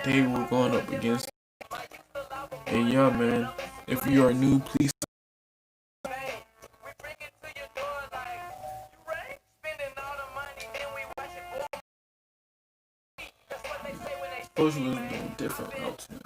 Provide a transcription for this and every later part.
they were going up against. And yeah, man, if you are new, please. Those was doing different routes, man.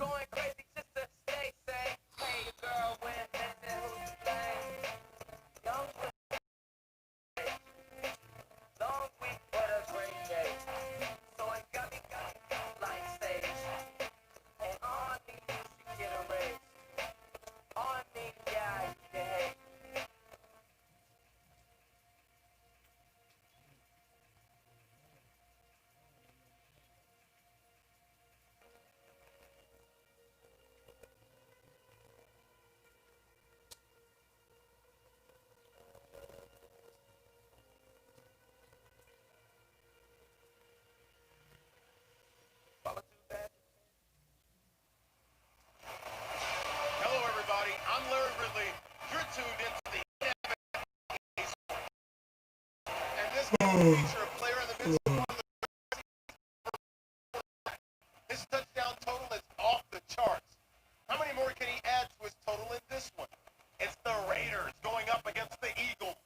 Feature a player in the midst of one of his touchdown total is off the charts. How many more can he add to his total in this one? It's the Raiders going up against the Eagles.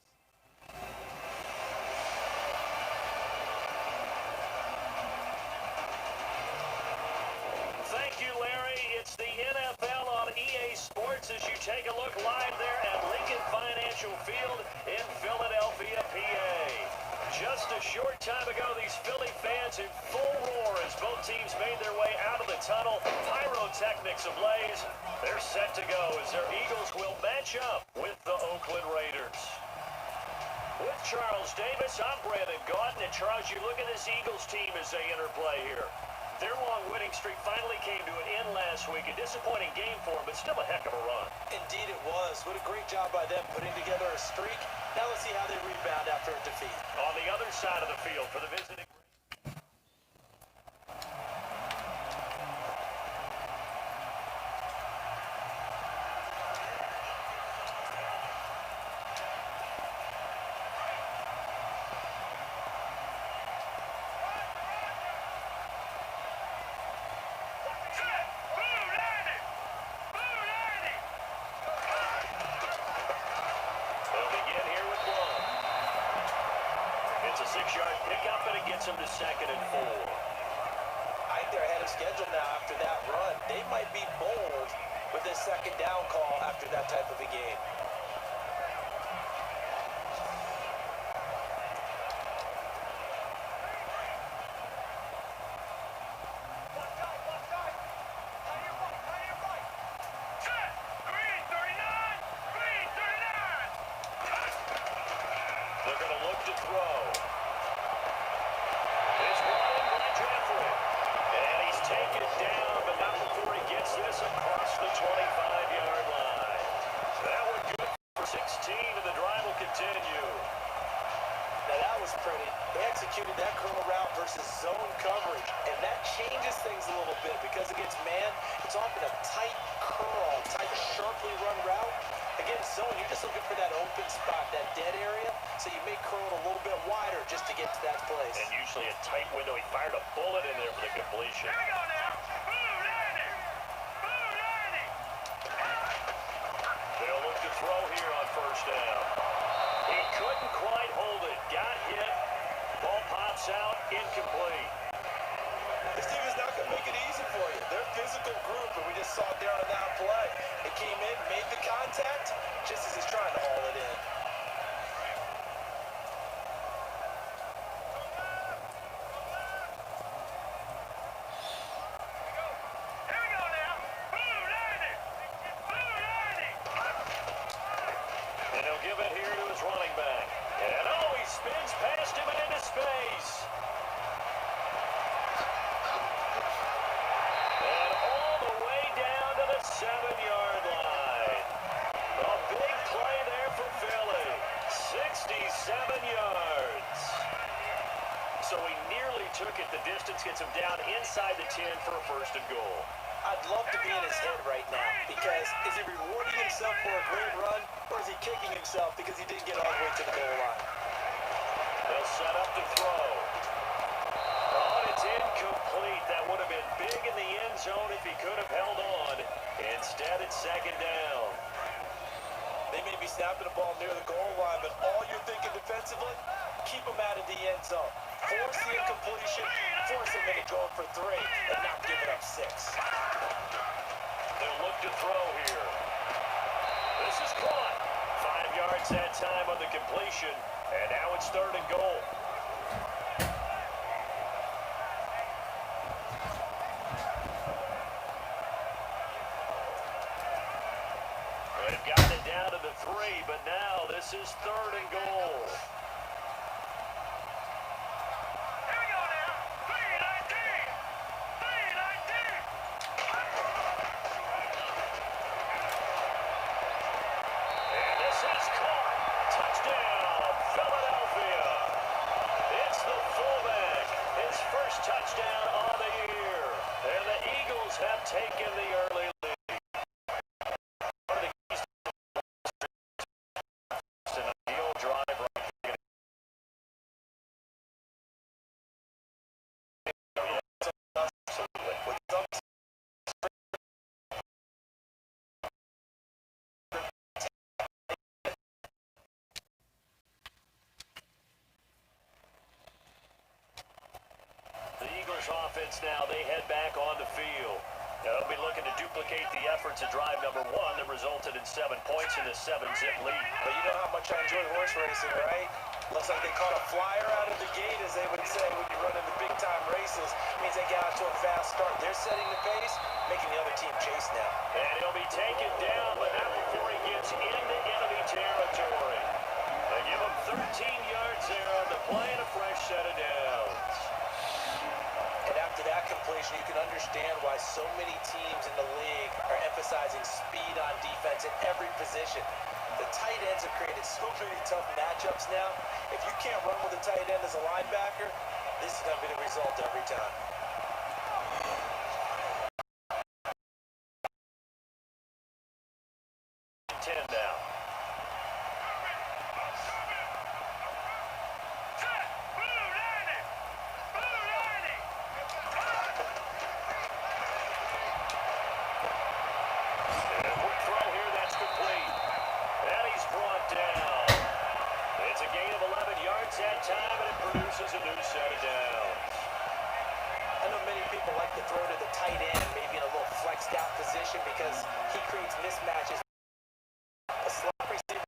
Thank you, Larry. It's the NFL on EA Sports as you take a look live there at Lincoln Financial Field in Philadelphia, PA. Just a short time ago, these Philly fans in full roar as both teams made their way out of the tunnel. Pyrotechnics ablaze. They're set to go as their Eagles will match up with the Oakland Raiders. With Charles Davis, I'm Brandon Gaudin. And Charles, you look at this Eagles team as they interplay here. Their long winning streak finally came to an end last week. A disappointing game for them, but still a heck of a run. Indeed it was. What a great job by them putting together a streak. Now let's see how they rebound after a defeat. On the other side of the field for the visiting. It's a 6-yard pickup, and it gets them to 2nd and 4. I think they're ahead of schedule now after that run. They might be bold with this 2nd down call after that type of a game. They're going to look to throw. It's brought in by Jeffrey. And he's taken down, but not before he gets this across the 25-yard line. That one good for 16, and the drive will continue. Now that was pretty. They executed that curl route versus zone coverage, and that changes things a little bit because against man, it's often a tight curl, tight, sharply run route. Against zone, you're just looking for that open spot, that dead area, so you may curl it a little bit wider just to get to that place. And usually a tight window. He fired a bullet in there for the completion. Here we go now. They'll look to throw here on 1st down. He couldn't quite hold it. Got hit. Ball pops out. Incomplete. This team is not going to make it easy for you. They're a physical group, and we just saw it there on that play. It came in, made the contact, just as he's trying to haul it in. And he'll give it here to his running back. And oh, he spins past him and into space. And all the way down to the 7-yard line. A big play there for Philly. 67 yards. So he nearly took it the distance, gets him down inside the 10 for a 1st and goal. I'd love to be in his head right now because is he rewarding himself for a great run or is he kicking himself because he didn't get all the way to the goal line? They'll set up to throw. Oh, and it's incomplete. That would have been big in the end could have held on. Instead, it's second down. They may be snapping the ball near the goal line, but all you're thinking defensively, keep them out of the end zone. Force the incompletion, force them into going for 3, and not give it up 6. They'll look to throw here. This is caught. 5 yards that time on the completion, and now it's 3rd and goal. They've gotten it down to the 3, but now this is 3rd and goal. Here we go now. 3-19. 3-19. And this is caught. Touchdown, Philadelphia. It's the fullback. His first touchdown on the year. And the Eagles have taken the early lead. Offense now, they head back on the field. Now they'll be looking to duplicate the efforts of drive number 1 that resulted in 7 points in a 7-zip lead. But you know how much I enjoy horse racing, right? Looks like they caught a flyer out of the gate, as they would say when you run into big-time races. Means they got out to a fast start. They're setting the pace, making the other team chase now. And he'll be taken down, but not before he gets into enemy territory. They give him 13 yards there on the play and a fresh set of downs. And after that completion, you can understand why so many teams in the league are emphasizing speed on defense in every position. The tight ends have created so many tough matchups now. If you can't run with a tight end as a linebacker, this is going to be the result every time. That time, and it produces a new set of downs. I know many people like to throw to the tight end, maybe in a little flexed out position, because he creates mismatches. A slot receiver.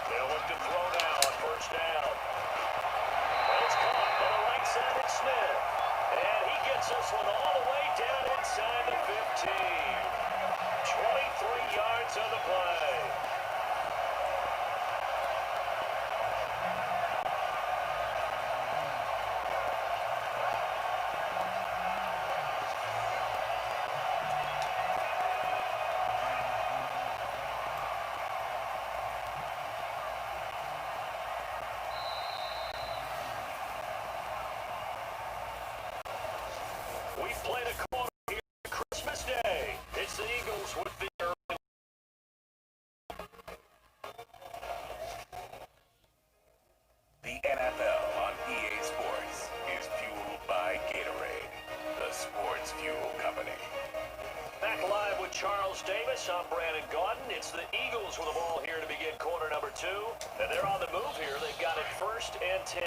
They'll look to throw now on first down. It's caught on the right side at Smith. And he gets this one all the way down inside the 15. 23 yards on the play. We've played a quarter here on Christmas Day. It's the Eagles with the early. The NFL on EA Sports is fueled by Gatorade, the sports fuel company. Back live with Charles Davis. I'm Brandon Gaudin. It's the Eagles with the ball here to begin quarter number 2. And they're on the move here. They've got it 1st and 10.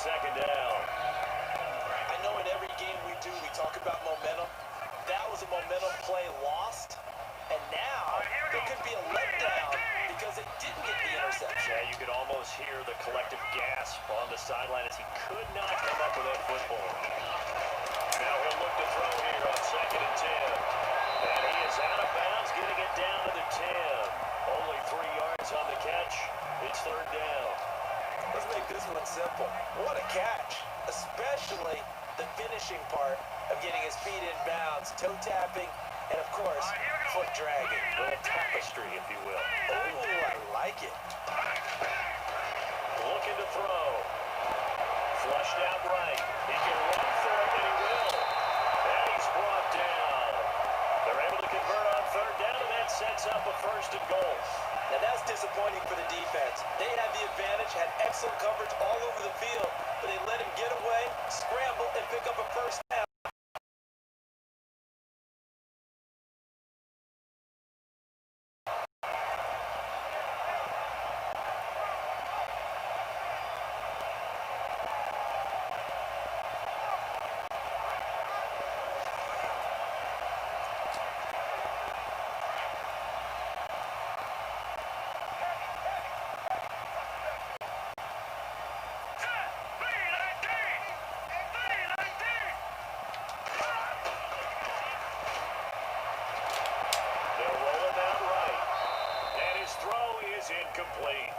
Second down. I know in every game we do, we talk about momentum. That was a momentum play lost. And now, there could be a letdown because it didn't get the interception. Yeah, you could almost hear the collective gasp on the sideline as he could not come up with that football. Now he'll look to throw here on 2nd and 10. And he is out of bounds, getting it down to the 10. Only 3 yards on the catch. It's 3rd down. The Let's make this one simple. What a catch, especially the finishing part of getting his feet in bounds, toe tapping, and of course, foot dragging. A little tapestry, if you will. Oh, I like it. Looking to throw. Flushed out right. He can run for it, and he will. And he's brought down. They're able to convert on third down, and that sets up a 1st and goal. Now that's disappointing for the defense. They had the advantage, had excellent coverage all over the field, but they let him get away, scramble, and pick up a 1st down. Incomplete.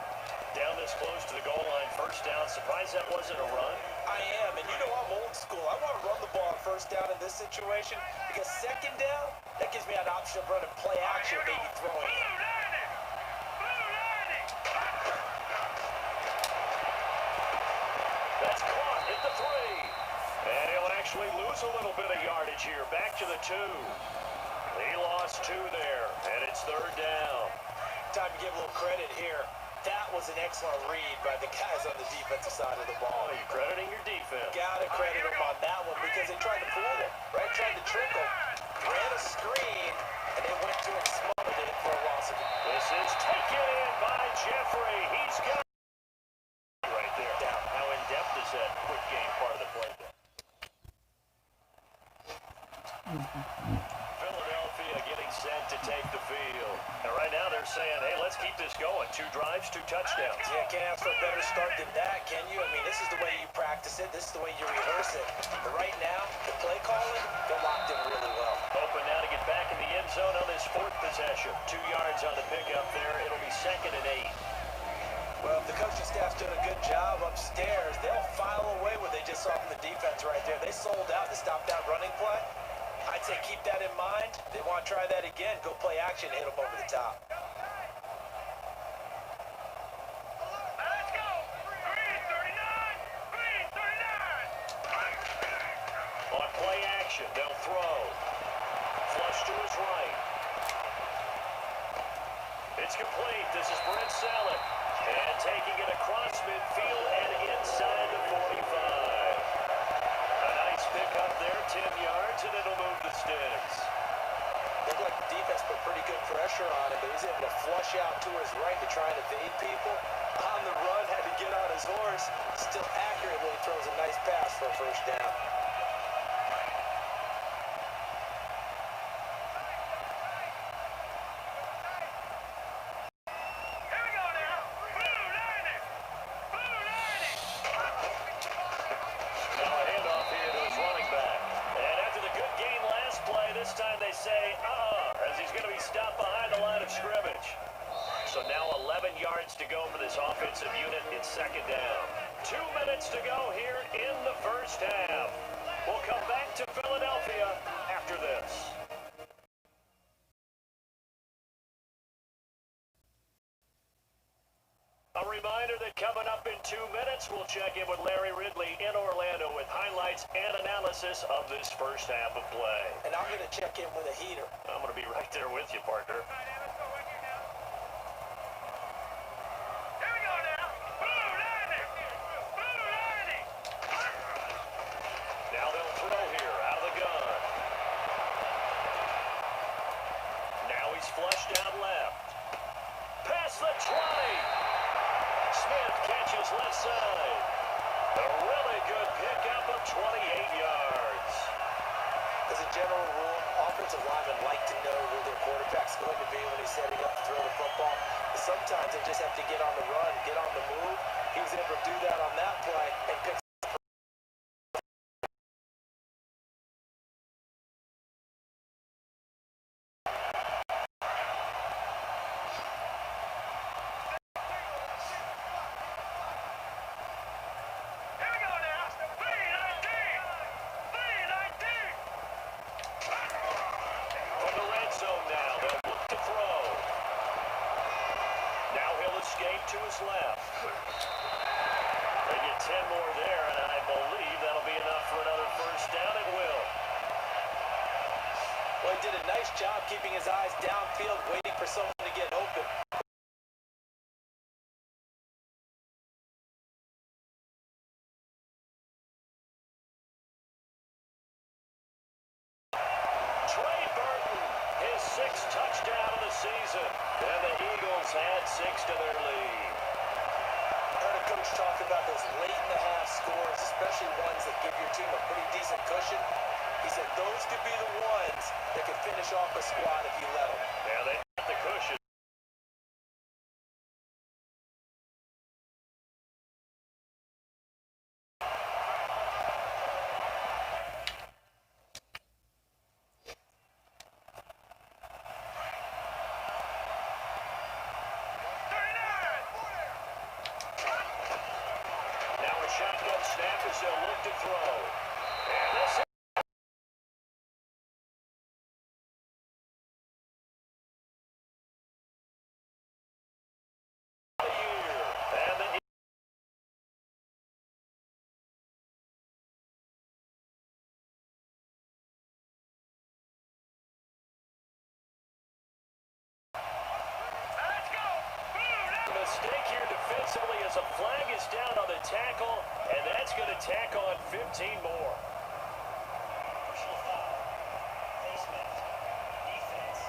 Down this close to the goal line, 1st down. Surprised that wasn't a run. I am, and you know I'm old school. I want to run the ball on 1st down in this situation because 2nd down, that gives me an option of running play action, maybe throwing it. That's caught at the 3. And he'll actually lose a little bit of yardage here. Back to the 2. He lost 2 there, and it's 3rd down. Time to give a little credit here. That was an excellent read by the guys on the defensive side of the ball. Oh, you're crediting your defense. Gotta credit them on that one because they tried to fool him, right? Tried to trick him. Ran a screen, and they went to it and smothered it for a loss of it. This is taken in by Jeffrey. He's got it right there. Down. How in-depth is that quick game part of the play there? Philadelphia getting set to take the field. And right now they're saying, hey, let's keep this going. 2 drives, 2 touchdowns. Yeah, can't ask for a better start than that, can you? I mean, this is the way you practice it. This is the way you rehearse it. But right now, the play calling, they're locked in really well. Open now to get back in the end zone on this 4th possession. 2 yards on the pickup there. It'll be 2nd and 8. Well, if the coaching staff's doing a good job upstairs, they'll file away what they just saw from the defense right there. They sold out to stop that running play. I'd say keep that in mind. They want to try that again. Go play action, hit them over the top. Let's go. 339. On play action, they'll throw. Flush to his right. It's complete. This is Brent Selleck. And taking it across midfield and inside the 45. A nice pick up there, 10 yards, and it'll move the sticks. Looked like the defense put pretty good pressure on him, but he was able to flush out to his right to try and evade people. On the run, had to get on his horse. Still accurately throws a nice pass for a 1st down. This time they say, as he's going to be stopped behind the line of scrimmage. So now 11 yards to go for this offensive unit. It's 2nd down. 2 minutes to go here in the 1st half. We'll come back to Philadelphia after this. A reminder that coming up in 2 minutes, we'll check in with Larry Ridley in Orlando with highlights and analysis of this 1st half of play. And I'm going to check in with a heater. I'm going to be right there with you, partner. Here we go now. Blue lightning. Blue lightning. Now they'll throw here out of the gun. Now he's flushed out left. Past the 20. Smith catches left side. A really good pickup of 28 yards. As a general rule, offensive linemen like to know where their quarterback's going to be when he's setting up to throw the football. But sometimes they just have to get on the run, get on the move. He was able to do that on that play and pick. job keeping his eyes downfield, waiting for someone to get open. Trey Burton, his sixth touchdown of the season. And the Eagles add 6 to their lead. I heard a coach talk about those late-in-the-half scores, especially ones that give your team a pretty decent cushion. He said those could be the ones that could finish off a squad if you let them. Yeah, they got the cushion. Now a shotgun snap as they'll look to throw. And this is the year. And the mistake here defensively as a flag is down on the tackle, and that's going to tack on 15 more. Personal foul. Face mask. Defense.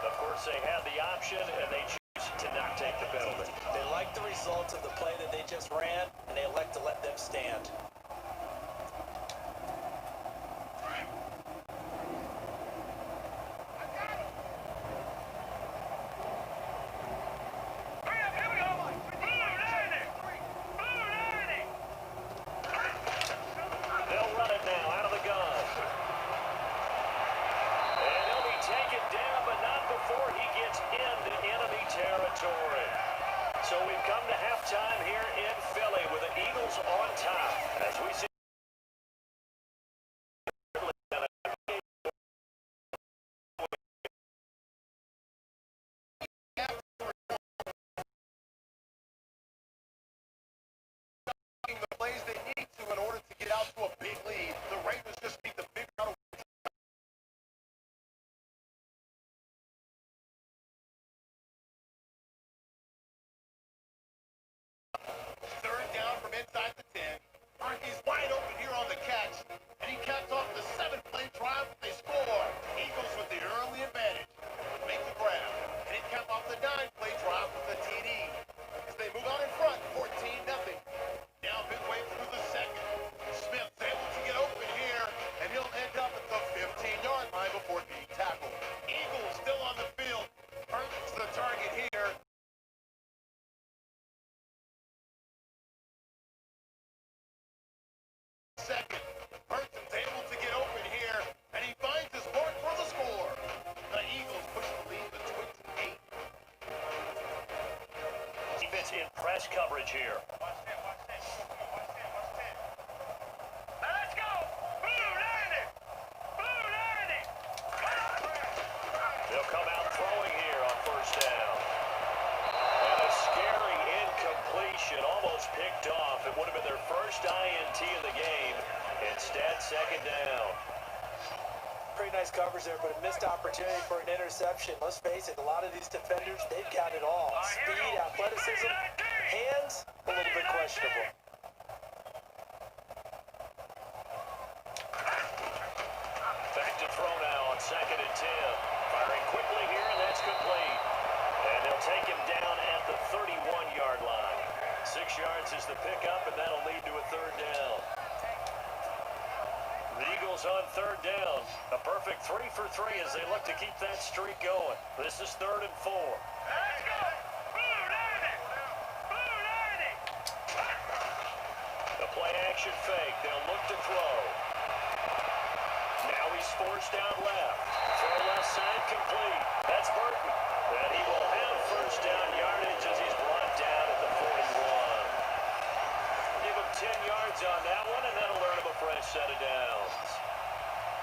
Of course, they had the option, and they choose to not take the penalty. They like the results of the play that they just ran, and they elect to let them stand. They'll run it now out of the gun. And he'll be taken down, but not before he gets into enemy territory. So we've come to halftime here in Philly with the Eagles on top. As we see the plays they need to in order to get out to a big lead. The Ravens just need to figure out a way. Third down from inside the 10. He's wide open here on the catch, and he caps off the 7-play drive. They score. Eagles with the early advantage. Make the grab, and he cap off the 9-play drive with the TD. As they move out in front, 14-0. Now midway through the second, Smith's able to get open here, and he'll end up at the 15-yard line before being tackled. Eagles still on the field. Burton's the target here. Second, Burton's able to get open here, and he finds his mark for the score. The Eagles push the lead to 28. defense in press coverage here. Watch 10. Let's go! Blue 90! Blue 90! They'll come out throwing here on first down. And a scary incompletion, almost picked off. It would have been their first INT of the game. Instead, second down. Pretty nice coverage there, but a missed opportunity for an interception. Let's face it, a lot of these defenders, they've got it all. Speed, athleticism, hands, a little bit questionable. Back to throw now on second and 10. Firing quickly here, and that's complete. And they'll take him down at the 31-yard line. 6 yards is the pickup, and that'll lead to a third down. The Eagles on third down. A perfect 3 for 3 as they look to keep that streak going. This is 3rd and 4. Let's go! Blue 90! Blue 90! The play action fake. They'll look to throw. Now he's forced out left. Throw left side complete. That's Burton. And he will have first down yardage as he's brought down at the 41. Give him 10 yards on that one, and that'll earn him a fresh set of downs.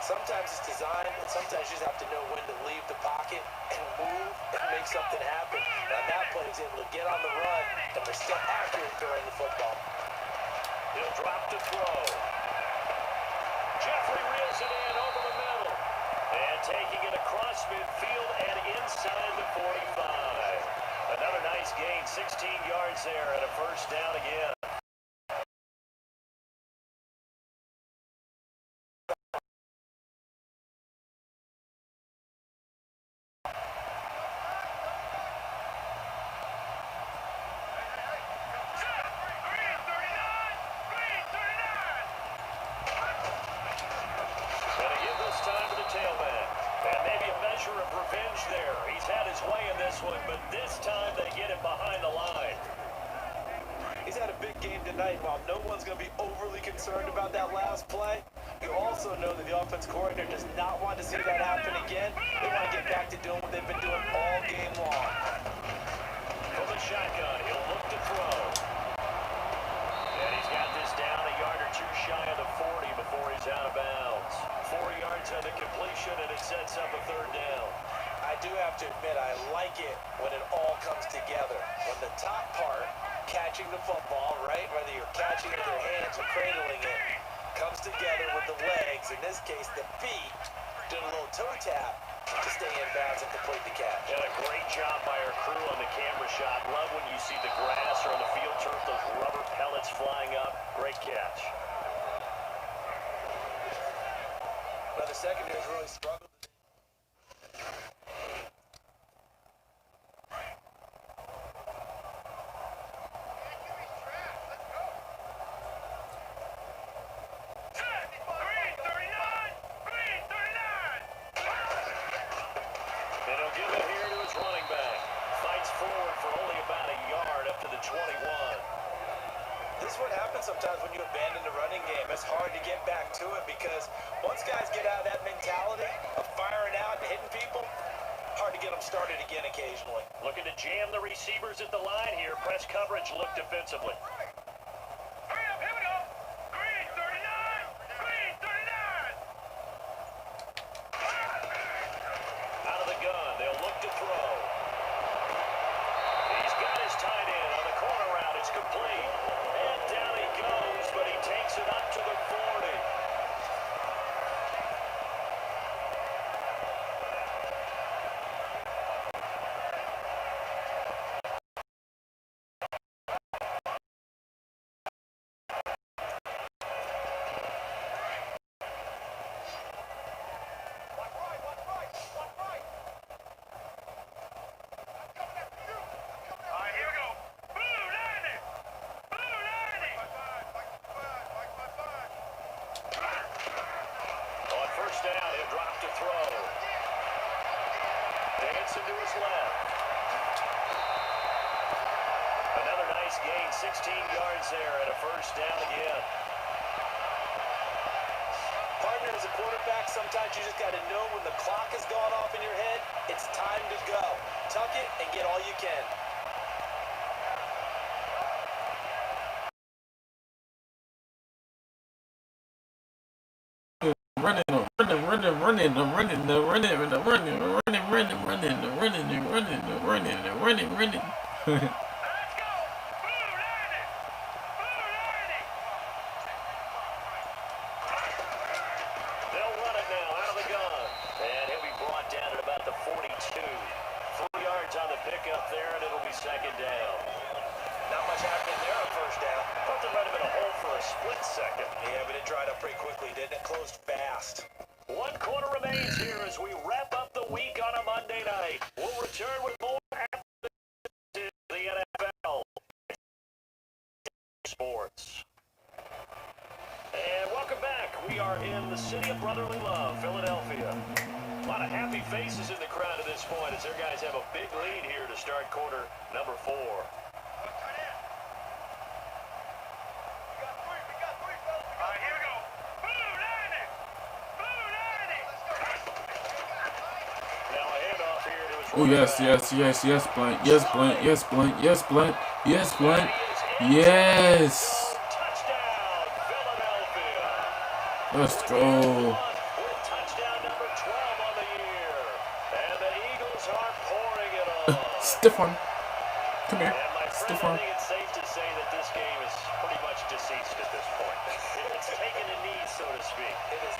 Sometimes it's designed, and sometimes you just have to know when to leave the pocket and move and make something happen. Now that play is able to get on the run, and they're still accurate throwing the football. He'll drop to throw. Jeffrey reels it in over the middle. And taking it across midfield and inside the 45. Another nice gain, 16 yards there and a first down again. Of revenge there. He's had his way in this one, but this time they get him behind the line. He's had a big game tonight. While no one's going to be overly concerned about that last play, you also know that the offense coordinator does not want to see that happen again. They want to get back to doing what they've been doing all game long. From the shotgun, he'll look to throw. And he's got this down a yard or two shy of the 40 before he's out of bounds. 4 yards on the completion, and it sets up a third down. I do have to admit, I like it when it all comes together. When the top part, catching the football, right, whether you're catching it with your hands or cradling it, comes together with the legs, in this case the feet, doing a little toe tap to stay in bounds and complete the catch. And a great job by our crew on the camera shot. Love when you see the grass or on the field turf, those rubber pellets flying up. Great catch. Now the secondary's really struggled. Sometimes when you abandon the running game, it's hard to get back to it because once guys get out of that mentality of firing out and hitting people, hard to get them started again occasionally. Looking to jam the receivers at the line here. Press coverage, look defensively. Hurry up, here we go. Green 39, green 39. Out of the gun, they'll look to throw. He's got his tight end on the corner route. It's complete. And down he goes, but he takes it up to the 40. Down, he'll drop to throw. Dancing to his left. Another nice gain, 16 yards there and a first down again. Partner, as a quarterback, sometimes you just got to know when the clock has gone off in your head, it's time to go. Tuck it and get all you can. Running. They'll run it now out of the gun. And he'll be brought down at about the 42. 3 yards on the pickup there, and it'll be second down. Not much happening there on first down. Thought there might have been a hole for a split second. Yeah, but it dried up pretty quickly, didn't it? Closed fast. 1 quarter remains here as we wrap up the week on a Monday night. We'll return with more after the NFL sports. And welcome back. We are in the city of brotherly love, Philadelphia. A lot of happy faces in the crowd at this point as their guys have a big lead here to start quarter number 4. Oh, yes, Blunt. Yes, Blunt. Yes. Touchdown, Philadelphia. Let's go. With touchdown number 12 on the year. And the Eagles are pouring it on. Stefan. Come here. And my friend, Stefan. I think it's safe to say that this game is pretty much deceased at this point. It's taken a knee, so to speak. It is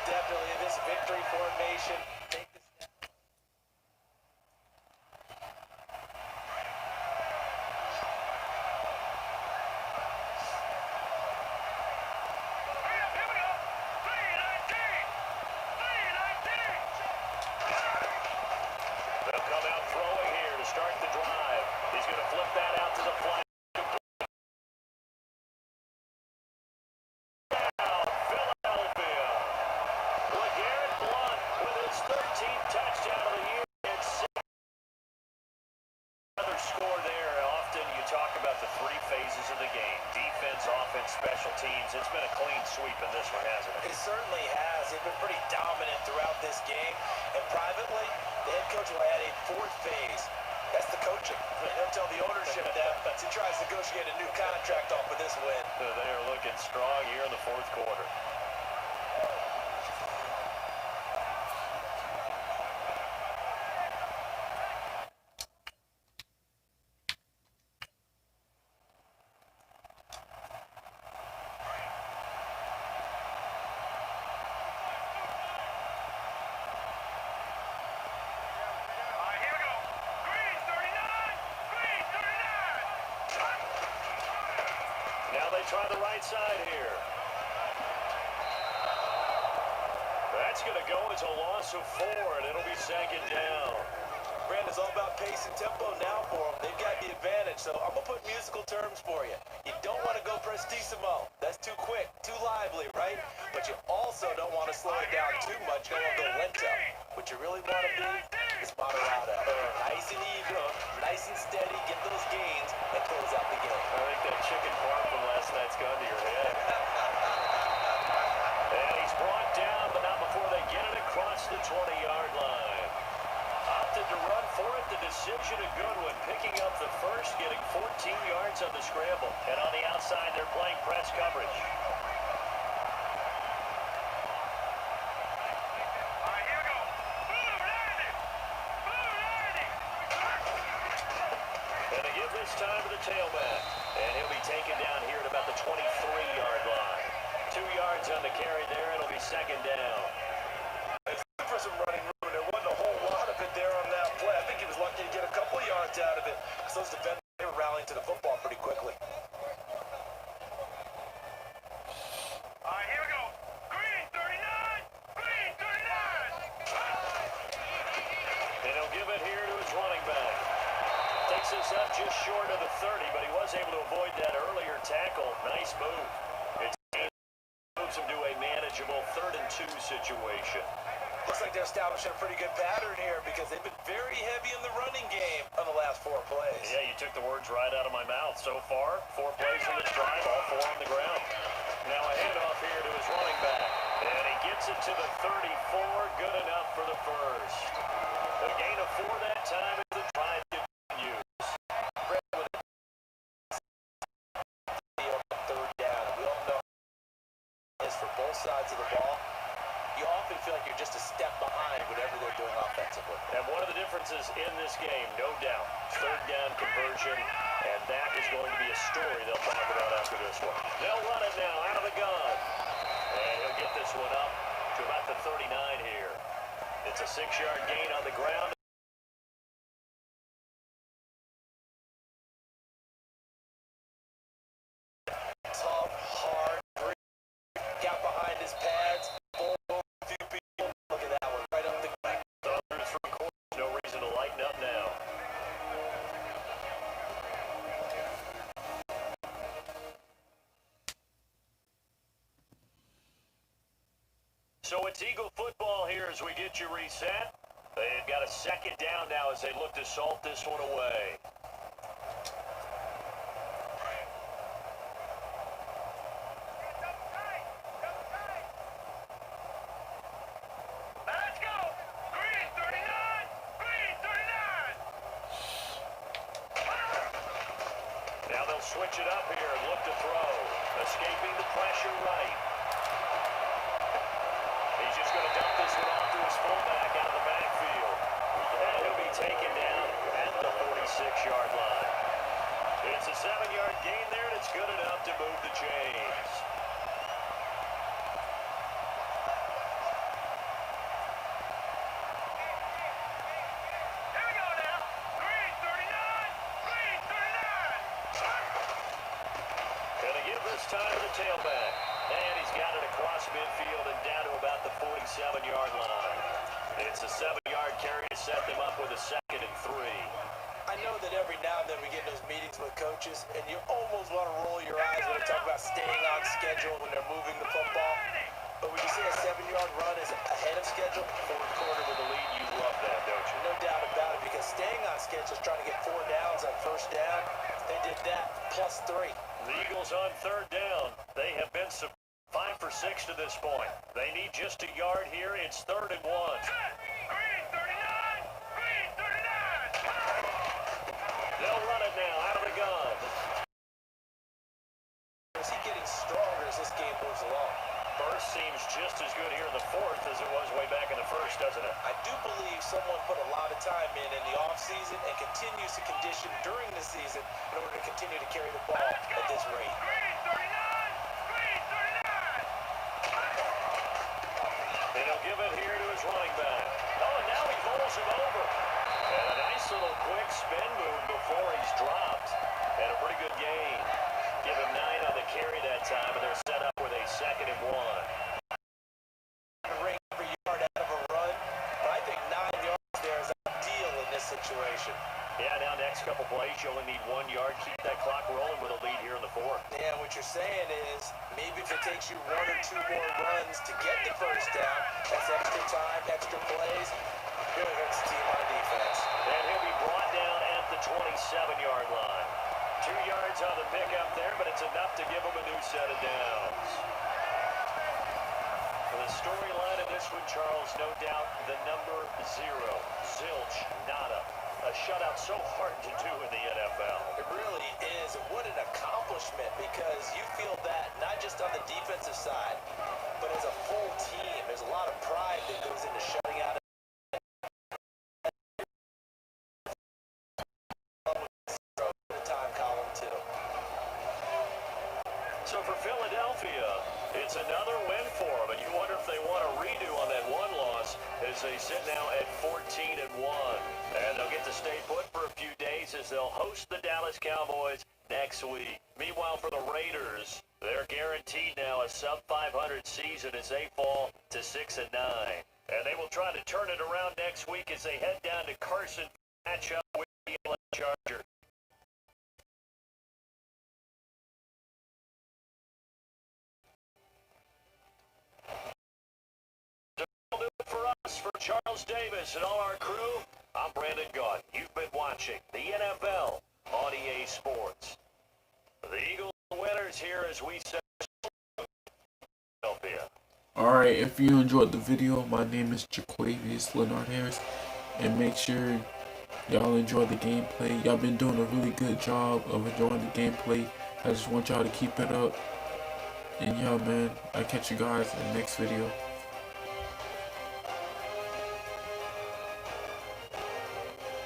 talk about the three phases of the game, defense, offense, special teams, it's been a clean sweep in this one, hasn't it? It certainly has. They've been pretty dominant throughout this game. And privately, the head coach will add a fourth phase. That's the coaching. He'll tell the ownership that as he tries to negotiate a new contract off with this win. They are looking strong here in the fourth quarter. Now they try the right side here. That's going to go as a loss of 4, and it'll be second down. Brandon, it's all about pace and tempo now for them. They've got the advantage, so I'm going to put musical terms for you. You don't want to go prestissimo. That's too quick, too lively, right? But you also don't want to slow it down too much. You don't want to go lento. What you really want to be is moderado. Nice and even, nice and steady, get those gains, and close out the game. I think that chicken farm from last night's gone to your head. And he's brought down, but not before they get it across the 20-yard line. Opted to run for it. The decision a good one. Picking up the first, getting 14 yards on the scramble. And on the outside, they're playing press coverage. And they give this time to the tailback. And he'll be taken down here at about the 23-yard line. 2 yards on the carry there. It'll be second down. For some running room, there wasn't a whole lot of it there on that play. I think he was lucky to get a couple yards out of it because those defenders, they were rallying to the football pretty quickly. Here we go. Green 39. Green 39. And he'll give it here to his running back. Takes this up just short of the 30, but he was able to avoid that earlier tackle. Nice move. It moves him to a manageable 3rd and 2 situation. Looks like they're establishing a pretty good pattern here because they've been very heavy in the running game on the last 4 plays. Yeah, you took the words right out of my mouth. So far, 4 plays in this drive, all 4 on the ground. Now a handoff here to his running back. And he gets it to the 34. Good enough for the first. A gain of 4 that time as the drive continues. Third down. We all know this for both sides of the ball. You often feel like you're just a step behind whatever they're doing offensively. And one of the differences in this game, no doubt, 3rd down conversion, and that is going to be a story they'll talk about after this one. They'll run it now out of the gun. And he'll get this one up to about the 39 here. It's a 6-yard gain on the ground. Tough, hard, got behind his pads, a few people. Look at that one, right up the back. Third 3 quarters, no reason to lighten up now. So it's Eagle football here as we get you reset. They've got a 2nd down now as they look to salt this one away. Let's go. Green 39. Green 39. Now they'll switch it up here and look to throw. Escaping the pressure right. He's just going to dump this one off to his fullback out of the backfield. And he'll be taken down at the 46-yard line. It's a 7-yard gain there, and it's good enough to move the chains. Here we go now. Green 39. Green 39. Gonna give this time to the tailback. And he's got it across midfield and down to about the 47-yard line. It's a 7-yard carry to set them up with a 2nd and 3. I know that every now and then we get in those meetings with coaches, and you almost want to roll your eyes when they talk about staying on schedule when they're moving the football. But when you say a 7-yard run is ahead of schedule, Fourth quarter with a lead, you love that, don't you? no doubt about it, because staying on schedule is trying to get 4 downs on first down. They did that, +3. The Eagles on third down. They have been 5 for 6 to this point. They need just a yard here. It's 3rd and 1. They'll run it now out of the gun. Is he getting stronger as this game moves along? First seems just as good here in the fourth as it was way back in the first, doesn't it? I do believe someone put a lot of time in the offseason and continues to condition during the season in order to continue to carry the ball at this rate. And he'll give it here to his running back. Oh, and now he bowls him over. And a nice little quick spin move before he's dropped. And a pretty good gain. Give him 9 on the carry that time, and they're set up with a 2nd and 1. Ring every yard out of a run, but I think 9 yards there is ideal in this situation. Yeah, now next couple plays, you only need 1 yard. Keep that clock rolling with a lead here in the fourth. Yeah, what you're saying is maybe if it takes you 1 or 2 more runs to get the first down, that's extra time, extra plays. Really hurts the team on defense. And he'll be brought down at the 27-yard line. 2 yards on the pickup there, but it's enough to give him a new set of downs. For the storyline of this one, Charles, no doubt the number 0, zilch, nada. A shutout so hard to do in the NFL. It really is, and what an accomplishment, because you feel that not just on the defensive side, but as a full team. There's a lot of pride that goes into shutting out the time column too. So for Philadelphia, it's another win for them, and you wonder if they want a redo on that one loss as they sit now at 14 and 1. And they'll get to stay put for a few days as they'll host the Dallas Cowboys next week. Meanwhile, for the Raiders, they're guaranteed now a sub-500 season as they fall to 6 and 9. And they will try to turn it around next week as they head down to Carson to match up with the LA Chargers. That'll do it for us. For Charles Davis and all our crew, I'm Brandon Gaunt. You've been watching the NFL on EA Sports. The Eagles winners here as we set Philadelphia. Alright, if you enjoyed the video, my name is Jaquavius Leonard Harris, and make sure y'all enjoy the gameplay. Y'all been doing a really good job of enjoying the gameplay. I just want y'all to keep it up. And yeah, man, I'll catch you guys in the next video.